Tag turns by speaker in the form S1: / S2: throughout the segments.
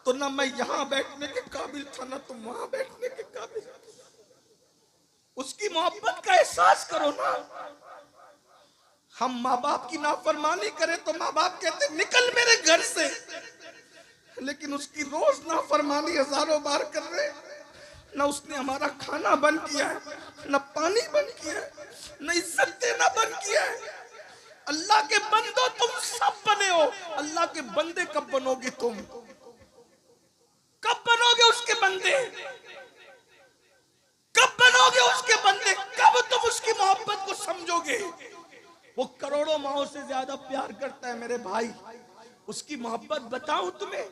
S1: तो ना मैं यहां बैठने के काबिल था, ना तुम वहां बैठने के काबिल। उसकी मोहब्बत का एहसास करो ना। हम माँ बाप की नाफरमानी करें तो माँ बाप कहते निकल मेरे घर से, लेकिन उसकी रोज नाफरमानी हजारों बार कर रहे। न उसने हमारा खाना बंद किया है, न पानी बंद किया है, न इज्जत देना बंद किया है। अल्लाह के बंदो तुम सब बने हो, अल्लाह के बंदे कब बनोगे तुम? कब बनोगे उसके बंदे? कब बनोगे उसके बंदे? कब तुम उसकी मोहब्बत को समझोगे? वो करोड़ों माओं से ज्यादा प्यार करता है मेरे भाई। उसकी मोहब्बत बताऊं तुम्हें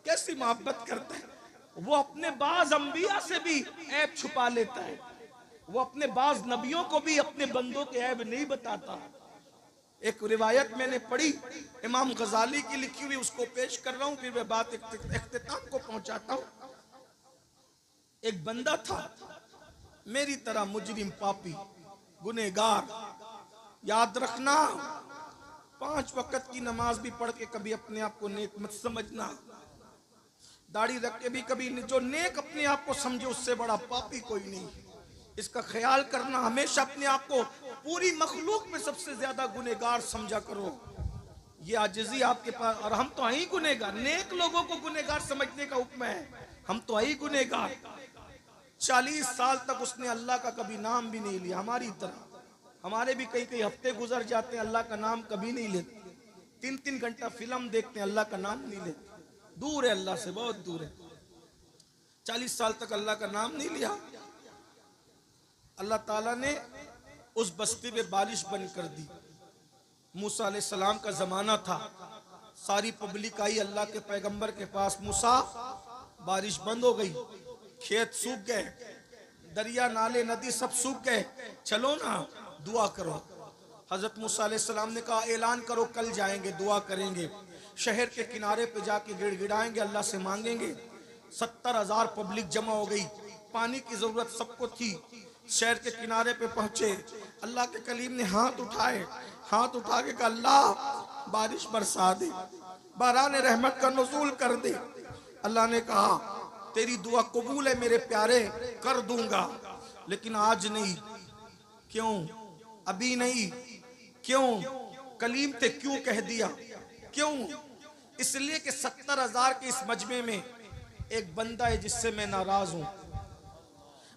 S1: कैसी मोहब्बत करता है। वो अपने बाज अंबिया से भी ऐब छुपा लेता है। वो अपने बाज नबियों को भी अपने बंदों के ऐब नहीं बताता। एक रिवायत मैंने पढ़ी इमाम गजाली की लिखी हुई, उसको पेश कर रहा हूं, फिर मैं बात इख्तिताम को पहुंचाता हूं। एक बंदा था मेरी तरह मुजरिम, पापी, गुनहगार। याद रखना 5 वक्त की नमाज भी पढ़ के कभी अपने आप को नेक मत समझना। दाढ़ी रख के भी कभी जो नेक अपने आप को समझे उससे बड़ा पापी कोई नहीं। इसका ख्याल करना। हमेशा अपने आप को पूरी मखलूक में सबसे ज्यादा गुनहगार समझा करो। ये आजिज़ी आपके पास। और हम तो ही गुनहगार, नेक लोगों को गुनहगार समझने का हुक्म है। हम तो ही गुनहगार। 40 साल तक उसने अल्लाह का कभी नाम भी नहीं लिया। हमारी तरह हमारे भी कई कई हफ्ते गुजर जाते हैं, अल्लाह का नाम कभी नहीं लेते। 3-3 घंटा फिल्म देखते हैं, अल्लाह का नाम नहीं लेते। दूर है अल्लाह से, बहुत दूर है। 40 साल तक अल्लाह का नाम नहीं लिया। अल्लाह ताला ने उस बस्ती में बारिश बंद कर दी। मूसा अलैहिस्सलाम का जमाना था। सारी पब्लिक आई अल्लाह के पैगंबर के पास। मूसा, बारिश बंद हो गई, खेत सूख गए, दरिया नाले नदी सब सूख गए, चलो ना दुआ करो। हजरत मूसा अलैहिस्सलाम ने कहा ऐलान करो, कल जाएंगे, दुआ करेंगे, शहर के किनारे पे जाके गिड़गिड़ाएंगे, अल्लाह से मांगेंगे। 70,000 पब्लिक जमा हो गई। पानी की जरूरत सबको थी। शहर के किनारे पे पहुंचे। अल्लाह के कलीम ने हाथ उठाए, हाथ उठा के कहा अल्लाह बारिश बरसा दे, बारान रहमत का नुज़ूल कर दे। अल्लाह ने कहा तेरी दुआ कबूल है मेरे प्यारे, कर दूंगा, लेकिन आज नहीं। क्यों? अभी नहीं। क्यों? कलीम थे, क्यों कह दिया? क्यों? इसलिए कि 70,000 के इस मजमे में एक बंदा है जिससे मैं नाराज हूं।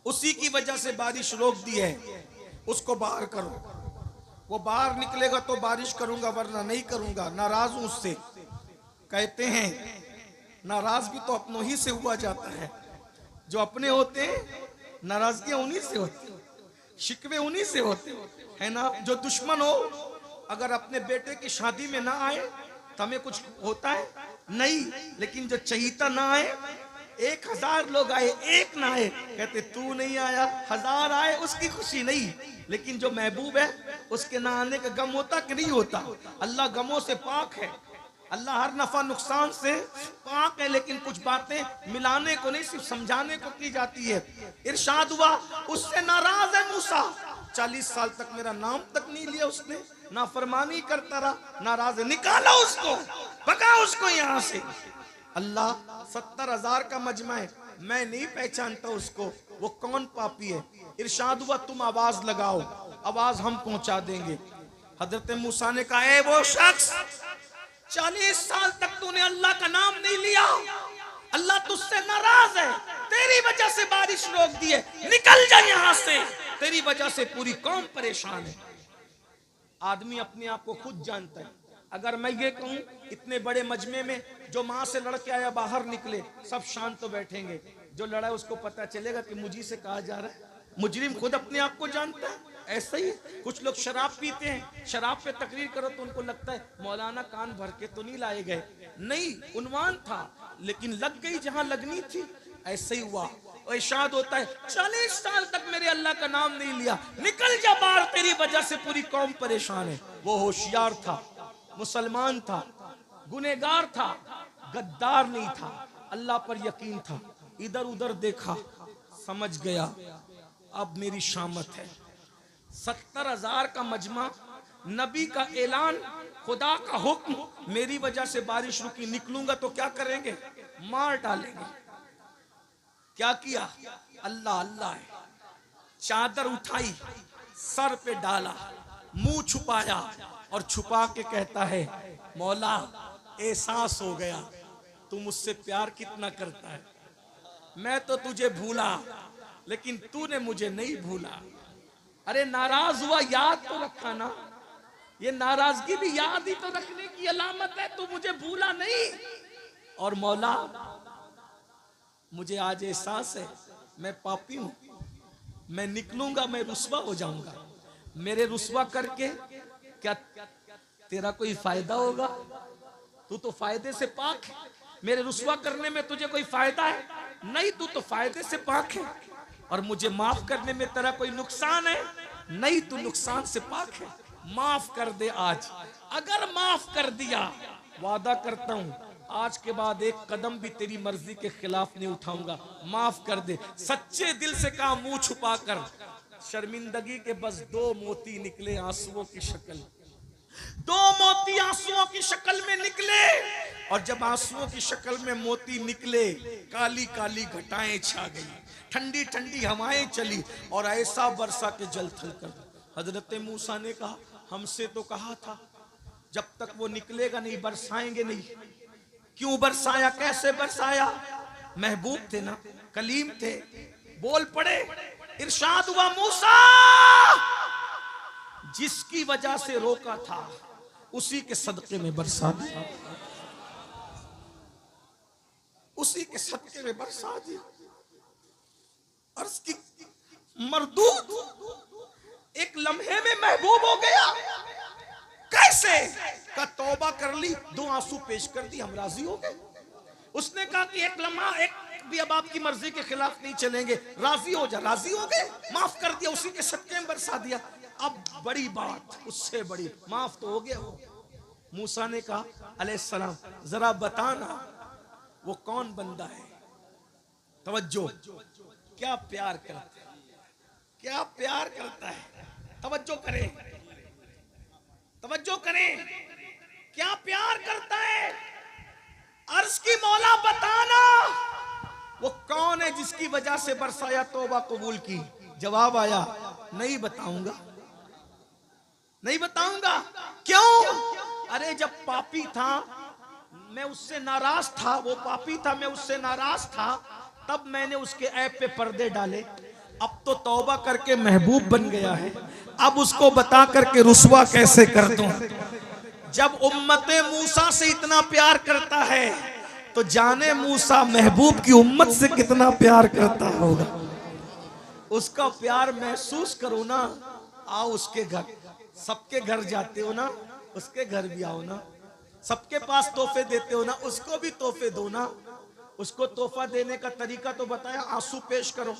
S1: उसी की वजह से बारिश रोक दी है। उसको बाहर करो। वो बाहर निकलेगा तो बारिश करूंगा, वरना नहीं करूंगा। नाराज हूं उससे। कहते हैं नाराज भी तो अपनों ही से हुआ जाता है। जो अपने होते हैं नाराजगियां उन्हीं से होती, शिकवे उन्हीं से होते है ना। जो दुश्मन हो अगर अपने बेटे की शादी में ना आए तो हमें कुछ होता है नहीं, लेकिन जो चहीता ना आए, 1000 लोग आए एक ना आए, कहते तू नहीं आया, 1000 आए उसकी खुशी नहीं, लेकिन जो महबूब है उसके ना आने का गम होता कि नहीं होता। अल्लाह गमों से पाक है, अल्लाह हर नफा नुकसान से पाक है, लेकिन कुछ बातें मिलाने को नहीं, सिर्फ समझाने को की जाती है। इरशाद हुआ उससे नाराज है मूसा। 40 साल तक मेरा नाम तक नहीं लिया उसने, नाफरमानी करता रहा, नाराज है। निकालो उसको, भगाओ उसको यहाँ से। अल्लाह 70,000 का मजमा है, मैं नहीं पहचानता उसको, वो कौन पापी है। इरशाद हुआ तुम आवाज लगाओ, आवाज हम पहुंचा देंगे। हजरत मूसा ने कहा ए वो शख्स, 40 साल तक तूने अल्लाह का नाम नहीं लिया, अल्लाह तुझसे नाराज है, तेरी वजह से बारिश रोक दी है, निकल जा यहाँ से, तेरी वजह से पूरी कौम परेशान है। आदमी अपने आप को खुद जानता है। अगर मैं ये कहूं इतने बड़े मजमे में जो माँ से लड़के आया बाहर निकले, सब शांत तो बैठेंगे, जो लड़ा उसको पता चलेगा कि मुझी से कहा जा रहा है। मुजरिम खुद अपने आप को जानता है। ऐसा ही कुछ लोग शराब पीते हैं, शराब पे तकरीर करो तो उनको लगता है मौलाना कान भर के तो नहीं लाए गए, नहीं, उन्वान था लेकिन लग गई जहां लगनी थी। ऐसे ही हुआ। इरशाद होता है 40 साल तक मेरे अल्लाह का नाम नहीं लिया, निकल जा बाहर, तेरी वजह से पूरी कौम परेशान है। वो होशियार था, मुसलमान था, गुनेगार था, गद्दार नहीं था, अल्लाह पर यकीन था। इधर उधर देखा, समझ गया अब मेरी शामत है। 70,000 का मजमा, नबी का ऐलान, खुदा का हुक्म, मेरी वजह से बारिश रुकी, निकलूंगा तो क्या करेंगे। मार डालेंगे। क्या किया? अल्लाह अल्लाह है। चादर उठाई, सर पे डाला, मुंह छुपाया और छुपा के कहता है, मौला एहसास हो गया तू मुझसे प्यार कितना करता है। मैं तो तुझे भूला लेकिन तूने मुझे नहीं भूला। अरे नाराज हुआ, याद तो रखा ना। ये नाराजगी भी याद ही तो रखने की अलामत है। तू मुझे भूला नहीं। और मौला मुझे आज एहसास है मैं पापी हूं, मैं निकलूंगा, मैं रुस्वा हो जाऊंगा। मेरे रुस्वा करके क्या तेरा कोई फायदा होगा? तू तो फायदे से पाक है। मेरे रुस्वा करने में तुझे कोई फायदा है? नहीं, तू तो फायदे से पाक है। और मुझे माफ करने में तेरा कोई नुकसान है? नहीं, तू नुकसान से पाक है। माफ कर दे आज। अगर माफ कर दिया, वादा करता हूं आज के बाद एक कदम भी तेरी मर्जी के खिलाफ नहीं उठाऊंगा। माफ कर दे। सच्चे दिल से कहा, मुंह छुपाकर। शर्मिंदगी के बस 2 मोती निकले आंसुओं की शक्ल। 2 मोती आंसुओं की शक्ल में निकले। और जब आंसुओं की शक्ल में मोती निकले, काली काली घटाएं छा गई, ठंडी ठंडी हवाएं चली और ऐसा बरसा के जल थल कर। हजरत मूसा ने कहा, हमसे तो कहा था जब तक वो निकलेगा नहीं बरसाएंगे नहीं। क्यों बरसाया? कैसे बरसाया? महबूब थे ना, कलीम थे, बोल पड़े। इरशाद हुआ, मूसा जिसकी वजह से रोका था उसी के सदके में बरसा दिया, उसी के सदके में बरसा दिया। अर्ज की मरदूद एक लम्हे में महबूब हो गया। कैसे? का तौबा कर ली, 2 आंसू पेश कर दी, हम राजी हो गए। उसने कहा कि एक लम्हा एक भी अब आपकी मर्जी के खिलाफ नहीं चलेंगे, राजी हो जा। राजी हो गए, माफ कर दिया, उसी के सदके में बरसा दिया। अब बड़ी बात, उससे बड़ी, माफ तो हो गया वो। मूसा ने कहा अलैहिस्सलाम, जरा बताना वो कौन बंदा है? तवज्जो, क्या प्यार करता है, क्या प्यार करता है। तवज्जो करें, तवज्जो करें, क्या प्यार करता है। अर्ज की मौला बताना वो कौन है जिसकी वजह से बरसाया, तौबा कबूल की। जवाब आया, नहीं बताऊंगा, नहीं बताऊंगा। क्यों? अरे जब पापी था मैं उससे नाराज था, वो पापी था मैं उससे नाराज था, तब मैंने उसके ऐब पे पर्दे डाले। अब तो तौबा करके महबूब बन गया है, अब उसको बता करके रुस्वा कैसे कर दूं। जब उम्मते मूसा से इतना प्यार करता है तो जाने मूसा महबूब की उम्मत से कितना प्यार करता होगा। उसका प्यार महसूस करो ना। आओ उसके घर, सबके घर जाते हो ना, उसके घर भी आओ ना। सबके पास तोहफे देते हो ना, उसको भी तोहफे दो ना। उसको तोहफा देने का तरीका तो बताया, आंसू पेश करो।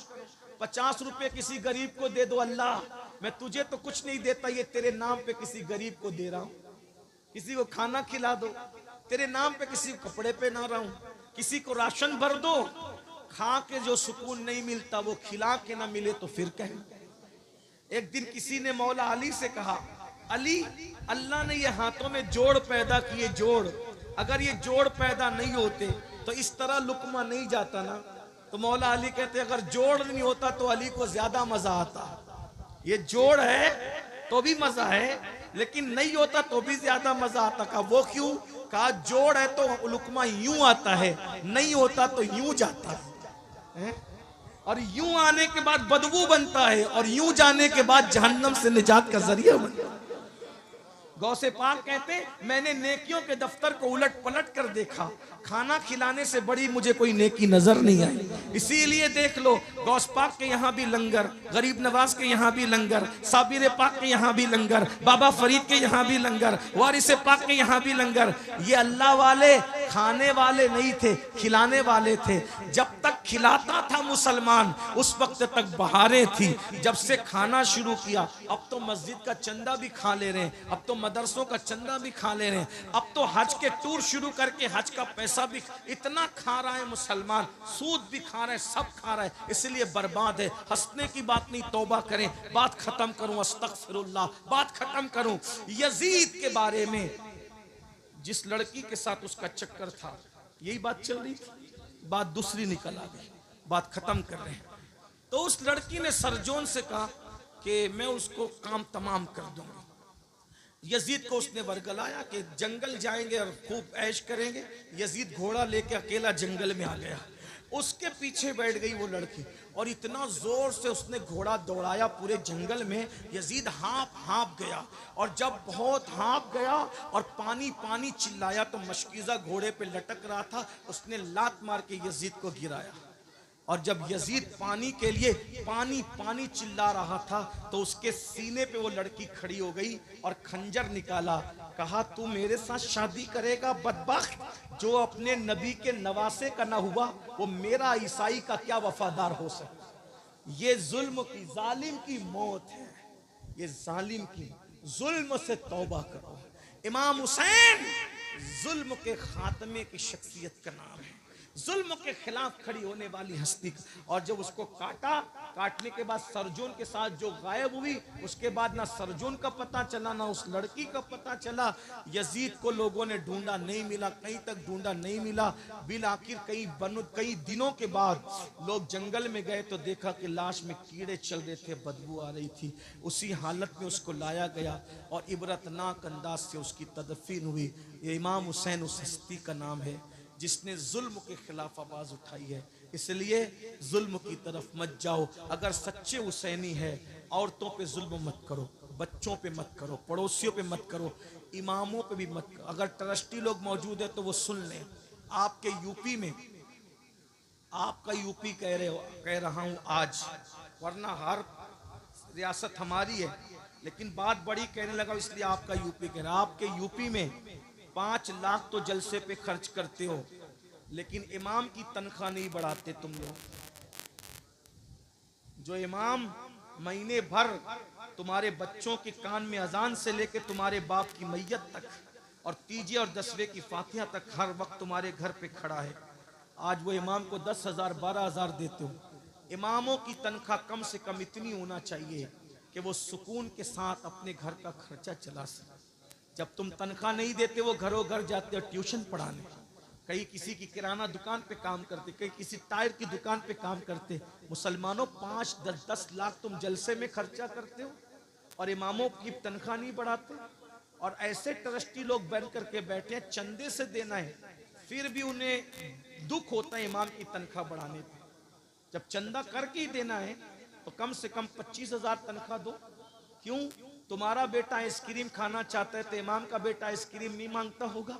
S1: 50 रुपए किसी गरीब को दे दो, अल्लाह मैं तुझे तो कुछ नहीं देता, ये तेरे नाम पे किसी गरीब को दे रहा हूं। किसी को खाना खिला दो, तेरे नाम पे किसी को कपड़े पहना रहा हूं। किसी को राशन भर दो, खा के जो सुकून नहीं मिलता वो खिला के ना मिले तो फिर कहें। एक दिन किसी ने मौला अली से कहा, अली अल्लाह ने ये हाथों में जोड़ पैदा किए, जोड़, अगर ये जोड़ पैदा नहीं होते तो इस तरह लुकमा नहीं जाता ना। तो मौला अली कहते अगर जोड़ नहीं होता तो अली को ज्यादा मजा आता। ये जोड़ है तो भी मजा है, लेकिन नहीं होता तो भी ज्यादा मजा आता। कहा वो क्यों? कहा जोड़ है तो लुकमा यूं आता है, नहीं होता तो यूं जाता है, और यूं आने के बाद बदबू बनता है, और यूं जाने के बाद जहन्नम से निजात का जरिया बनता है। गौसे पाक कहते मैंने नेकियों के दफ्तर को उलट पलट कर देखा, खाना खिलाने से बड़ी मुझे कोई नेकी नजर नहीं आई। इसीलिए देख लो, गौस पाक के यहाँ भी लंगर, गरीब नवाज के यहाँ भी लंगर, साबिर पाक के यहाँ भी लंगर, बाबा फरीद के यहाँ भी लंगर, वारिस पाक के यहाँ भी लंगर। ये अल्लाह वाले खाने वाले नहीं थे, खिलाने वाले थे। जब तक खिलाता था मुसलमान उस वक्त तक बहारें थी। जब से खाना शुरू किया, अब तो मस्जिद का चंदा भी खा ले रहे हैं, अब तो मदरसों का चंदा भी खा ले रहे हैं, अब तो हज के टूर शुरू करके हज का पैसा भी इतना खा रहा है मुसलमान, सूद भी खा रहे हैं, सब खा रहा है। इसलिए बर्बाद है। हंसने की बात नहीं, तौबा करें। बात खत्म करूं, अस्तगफिरुल्लाह, बात खत्म करूं। यजीद के बारे में, जिस लड़की के साथ उसका चक्कर था, यही बात चल रही थी। बात दूसरी निकल आ गई, बात खत्म कर रहे हैं। तो उस लड़की ने सरजोन से कहा कि मैं उसको काम तमाम कर दूंगी। यजीद को उसने वर्गलाया कि जंगल जाएंगे और खूब ऐश करेंगे। यजीद घोड़ा लेके अकेला जंगल में आ गया, उसके पीछे बैठ गई वो लड़की और इतना जोर से उसने घोड़ा दौड़ाया पूरे जंगल में, यजीद हाँप हाँप गया। और जब बहुत हाँप गया और पानी पानी चिल्लाया तो मशकीज़ा घोड़े पे लटक रहा था, उसने लात मार के यजीद को गिराया। और जब यजीद पानी के लिए पानी पानी चिल्ला रहा था तो उसके सीने पे वो लड़की खड़ी हो गई और खंजर निकाला। कहा तू मेरे साथ शादी करेगा बदबख्त, जो अपने नबी के नवासे का ना हुआ वो मेरा ईसाई का क्या वफादार हो सकता। ये जुल्म की जालिम की मौत है, ये जालिम की, जुल्म से तौबा करो। इमाम हुसैन जुल्म के खात्मे की शख्सियत का नाम है, जुल्म के खिलाफ खड़ी होने वाली हस्ती। और जब उसको काटा, काटने के बाद सरजून के साथ जो गायब हुई, उसके बाद ना सरजून का पता चला ना उस लड़की का पता चला। यजीद को लोगों ने ढूंढा, नहीं मिला, कहीं तक ढूंढा, नहीं मिला। बिल आखिर कई दिनों के बाद लोग जंगल में गए तो देखा कि लाश में कीड़े चल रहे थे, बदबू आ रही थी। उसी हालत में उसको लाया गया और इबरतनाक अंदाज से उसकी तदफीन हुई। ये इमाम हुसैन उस हस्ती का नाम है जिसने जुल्म के खिलाफ आवाज उठाई है। इसलिए जुल्म की तरफ मत जाओ। अगर सच्चे हुसैनी है, औरतों पे जुल्म मत करो, बच्चों पे मत करो, पड़ोसियों पे मत करो, इमामों पे भी मत करो। अगर ट्रस्टी लोग मौजूद है तो वो सुन लें। आपके यूपी में, आपका यूपी कह रहा हूं आज, वरना हर रियासत हमारी है, लेकिन बात बड़ी कहने लगा इसलिए आपका यूपी कह रहा। आपके यूपी में 5 लाख तो जलसे पे खर्च करते हो, लेकिन इमाम की तनख्वाह नहीं बढ़ाते तुम लोग। जो इमाम महीने भर तुम्हारे बच्चों के कान में अजान से लेकर तुम्हारे बाप की मैयत तक और तीजे और दसवें की फातिहा तक हर वक्त तुम्हारे घर पे खड़ा है, आज वो इमाम को 10,000 12,000 देते हो। इमामों की तनख्वाह कम से कम इतनी होना चाहिए कि वो सुकून के साथ अपने घर का खर्चा चला सके। जब तुम तनख्वाह नहीं देते, वो घरों घर जाते हो ट्यूशन पढ़ाने, कहीं किसी की किराना दुकान पे काम करते, कहीं किसी टायर की दुकान पे काम करते। मुसलमानों 5-10 लाख तुम जलसे में खर्चा करते हो और इमामों की तनख्वाह नहीं बढ़ाते। और ऐसे ट्रस्टी लोग बन करके बैठे हैं, चंदे से देना है, फिर भी उन्हें दुख होता है इमाम की तनख्वाह बढ़ाने पे। जब चंदा करके ही देना है तो कम से कम 25,000 तनख्वाह दो। क्यों? तुम्हारा बेटा आइसक्रीम खाना चाहता है तो इमाम का बेटा आइसक्रीम नहीं मांगता होगा?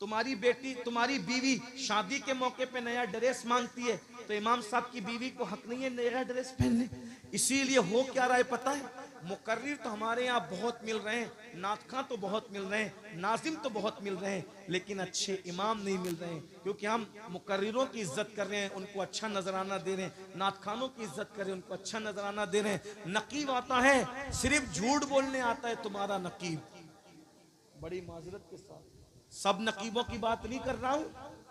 S1: तुम्हारी बेटी, तुम्हारी बीवी शादी के मौके पे नया ड्रेस मांगती है तो इमाम साहब की बीवी को हक नहीं है नया ड्रेस पहनने? इसीलिए हो क्या रहा है पता है? मुकर्रिर तो हमारे यहाँ बहुत मिल रहे हैं, नातखा तो बहुत मिल रहे हैं, नाजिम तो बहुत मिल रहे हैं, लेकिन अच्छे इमाम नहीं मिल रहे हैं। क्योंकि हम मुकर्रिरों की इज्जत कर रहे हैं, उनको अच्छा नजराना दे रहे हैं, नातखानों की इज्जत कर रहे हैं, उनको अच्छा नजराना दे रहे हैं। नकीब आता है, सिर्फ झूठ बोलने आता है तुम्हारा नकीब। बड़ी माजरत के साथ सब नकीबों की बात नहीं कर रहा हूं।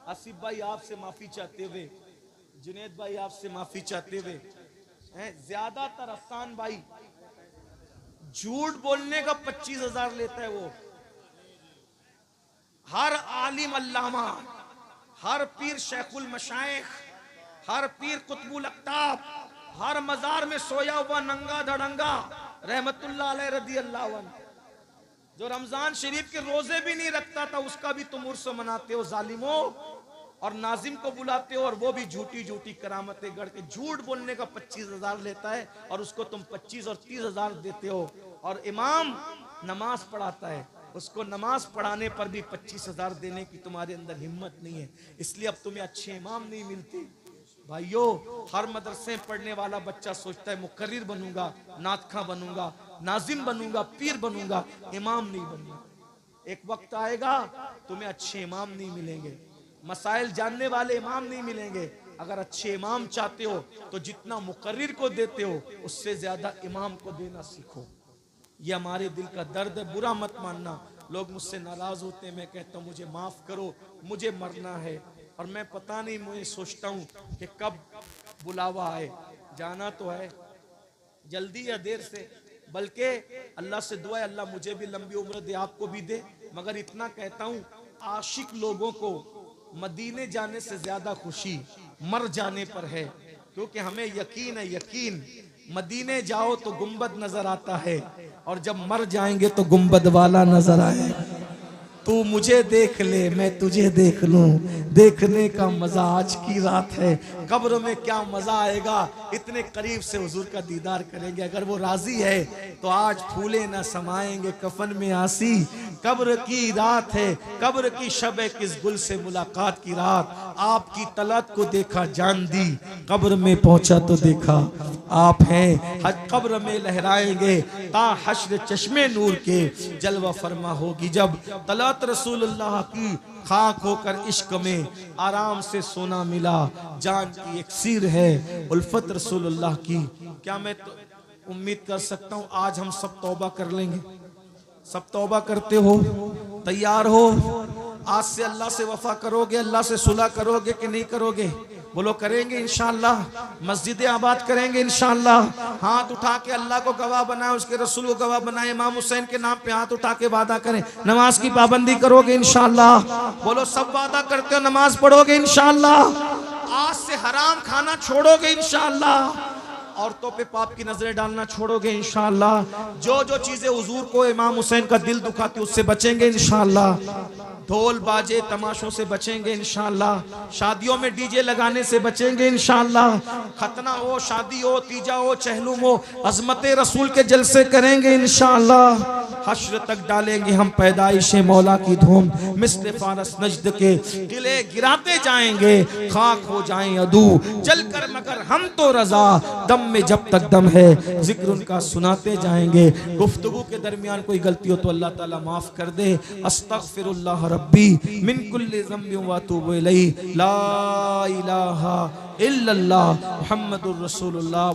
S1: आसिफ भाई आपसे माफी चाहते हुए, जुनेद भाई आपसे माफी चाहते हुए, ज्यादातर अफसान भाई झूठ बोलने का 25,000 लेता है वो। हर आलिम अल्लामा, हर पीर शेखुल मशाइख, हर पीर कुतुबुल अक्ताब, हर मजार में सोया हुआ नंगा धड़ंगा रहमतुल्लाह अलैह रदियल्लाहु अन्हु, जो रमजान शरीफ के रोजे भी नहीं रखता था, उसका भी तुम उर्स मनाते हो जालिमो। और नाजिम को बुलाते हो और वो भी झूठी झूठी करामतें गढ़ के झूठ बोलने का 25,000 लेता है और उसको तुम 25 और 30,000 देते हो। और इमाम नमाज पढ़ाता है, उसको नमाज पढ़ाने पर भी 25,000 देने की तुम्हारे अंदर हिम्मत नहीं है। इसलिए अब तुम्हें अच्छे इमाम नहीं मिलते। भाइयों, हर मदरसे पढ़ने वाला बच्चा सोचता है मुकर्रिर बनूंगा, नातखा बनूंगा, नाजिम बनूंगा, पीर बनूंगा, इमाम नहीं बनूंगा। एक वक्त आएगा तुम्हें अच्छे इमाम नहीं मिलेंगे, मसाइल जानने वाले इमाम नहीं मिलेंगे। अगर अच्छे इमाम चाहते हो तो जितना मुकर्रिर को देते हो उससे ज्यादा इमाम को देना सीखो। ये हमारे दिल का दर्द है, बुरा मत मानना। लोग मुझसे नाराज होते हैं, मैं कहता हूँ मुझे माफ करो, मुझे मरना है और मैं पता नहीं, मुझे सोचता हूँ कि कब बुलावा आए। जाना तो है जल्दी या देर से, बल्कि अल्लाह से दुआ है अल्लाह मुझे भी लंबी उम्र दे, आपको भी दे। मगर इतना कहता हूँ, आशिक लोगों को मदीने जाने से ज्यादा खुशी मर जाने पर है, क्योंकि हमें यकीन है, यकीन मदीने जाओ तो गुंबद नजर आता है और जब मर जाएंगे तो गुंबद वाला नजर आएगा। तू मुझे देख ले मैं तुझे देख लूं, देखने का मजा आज की रात है। कब्र में क्या मजा आएगा, इतने करीब से हुजूर का दीदार करेंगे। अगर वो राजी है तो आज फूले ना समाएंगे कफन में आसी। कब्र की रात है, कब्र की शब है, किस गुल से मुलाकात की रात। आपकी तलत को देखा जान दी, कब्र में पहुंचा तो देखा आप हैं। हज कब्र में लहराएंगे ता हश्र चश्मे नूर के जलवा फरमा होगी। जब तलत रसूलुल्लाह की खाक होकर इश्क में आराम से सोना मिला, जान की इक्सीर है उल्फत रसूलुल्लाह की। क्या मैं तो उम्मीद कर सकता हूँ आज हम सब तौबा कर लेंगे? सब तौबा करते हो? तैयार हो? आज से अल्लाह से वफा करोगे, अल्लाह से सुलह करोगे कि नहीं करोगे? बोलो करेंगे इंशाअल्लाह। मस्जिदें आबाद करेंगे इंशाअल्लाह। हाथ उठा के अल्लाह को गवाह बनाए, उसके रसूल को गवाह बनाए, इमाम हुसैन के नाम पे हाथ उठा के वादा करें नमाज की पाबंदी करोगे इंशाअल्लाह। बोलो सब वादा करते हो नमाज पढ़ोगे इंशाअल्लाह। आज से हराम खाना छोड़ोगे इंशाअल्लाह। औरतों पे पाप की नजरें डालना छोड़ोगे इंशाअल्लाह। जो जो चीजें हुजूर को इमाम हुसैन का दिल दुखाती उससे बचेंगे इंशाअल्लाह। ढोल बाजे तमाशों से बचेंगे इंशाअल्लाह। शादियों में डीजे लगाने से बचेंगे इंशाअल्लाह। खतना हो, शादी हो, तीजा हो, चहलुम हो, अजमत रसूल के जलसे करेंगे इंशाअल्लाह। हश्र तक डालेंगे हम पैदाइश मौला की धूम, मिस्ल फारस नजद के किले गिराते जाएंगे, खाक हो जाएं अदू जल कर मगर हम तो रजा, दम में जब तक दम है जिक्र उनका सुनाते जाएंगे। गुफ्तगू के दरमियान कोई गलती हो तो अल्लाह ताला माफ कर दे। अस्तगफिरुल्लाह रब्बी मिन कुल्ली ज़ंबिन व अतूबु इलैहि, ला इलाहा इल्लल्लाह मुहम्मदुर रसूलुल्लाह।